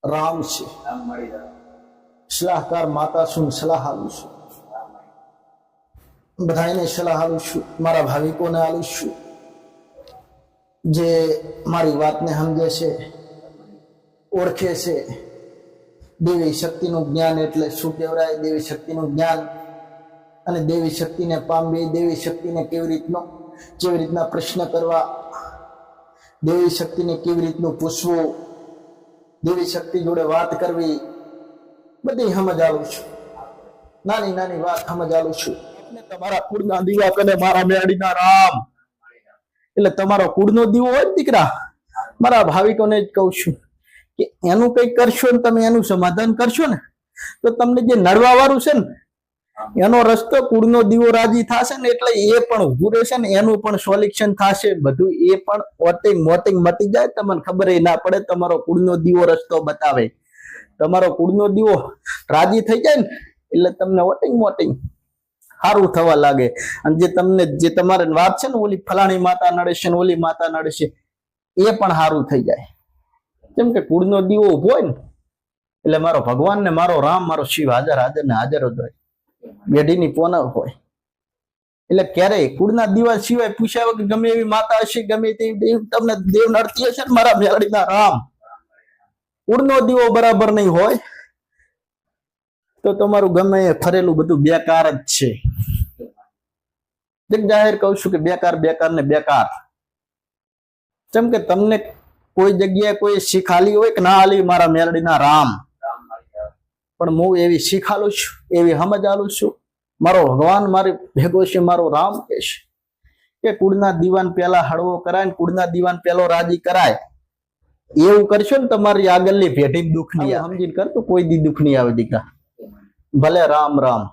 રામ છે, સલાહકાર માતા છું, સલાહ આલું છું, બધાને સલાહ આલું છું, મારા ભાવિકોને આલું છું, જે મારી વાતને સમજે છે, ઓળખે છે. દેવી શક્તિનું જ્ઞાન એટલે શું કહેવાય? દેવી શક્તિનું જ્ઞાન અને દેવી શક્તિને પામવી, દેવી શક્તિને કેવી રીતના પ્રશ્ન કરવા, દેવી શક્તિને કેવી રીતનું પૂછવું, દેવી શક્તિ જોડે વાત કરવી, બધી સમજ આલું છું. નાની નાની વાત સમજ આલું છું. તમારા કુળના દીવા કને મારા મેળીના રામ, એટલે તમારો કુળનો દીવો હોય ને દીકરા, મારા ભાવિકોને જ કહું છું કે એનું કંઈક કરશો ને તમે એનું સમાધાન કરશો ને તો તમને જે નડવા વાળું છે ને એનો રસ્તો કુળનો દીવો રાજી થશે ને એટલે એ પણ ઉભું રહેશે ને એનું પણ સોલ્યુશન થશે. બધું એ પણ મોટિંગ મટી જાય, તમને ખબર ના પડે. તમારો કુળનો દીવો રસ્તો બતાવે. તમારો કુળનો દીવો રાજી થઈ જાય ને એટલે તમને મોટિંગ સારું થવા લાગે. અને જે તમારે વાત છે ને ઓલી ફલાણી માતા નડે છે ને ઓલી માતા નડે છે એ પણ સારું થઈ જાય. કેમ કે કુળનો દીવો ઉભો હોય ને એટલે મારો ભગવાન ને મારો રામ મારો શિવ હાજર ને હાજર જ હોય, બેઢીની પોનર હોય. એટલે ક્યારેય કુળના દીવા સિવાય પૂછ્યા વગર ગમે એવી માતા હશે, ગમે તેવી તમને દેવ નડતી હશે ને મારા મેળડીના રામ, કુળનો દીવો બરાબર નહીં હોય તો તમારું ગમે એ ફરેલું બધું બેકાર જ છે. જાહેર કહું છું કે બેકાર ને બેકાર. જેમ કે તમને કોઈ જગ્યાએ કોઈ શીખાલી હોય કે ના આલી મારા મેલડીના રામ, પણ હું એવી શીખાલું છું, એવી સમજ આલું છું. મારો ભગવાન મારી ભેગો છે, મારો રામ કે છે કે કુળના દીવાન પેલા હળવો કરાય ને કુળના દીવાન પેલો રાજી કરાય. એવું કરશો ને તમારી આગળની પેઢી દુઃખ નહીં આવે. સમજીને કરતો કોઈ દી દુઃખ નહીં આવે દીકરા. ભલે રામ રામ.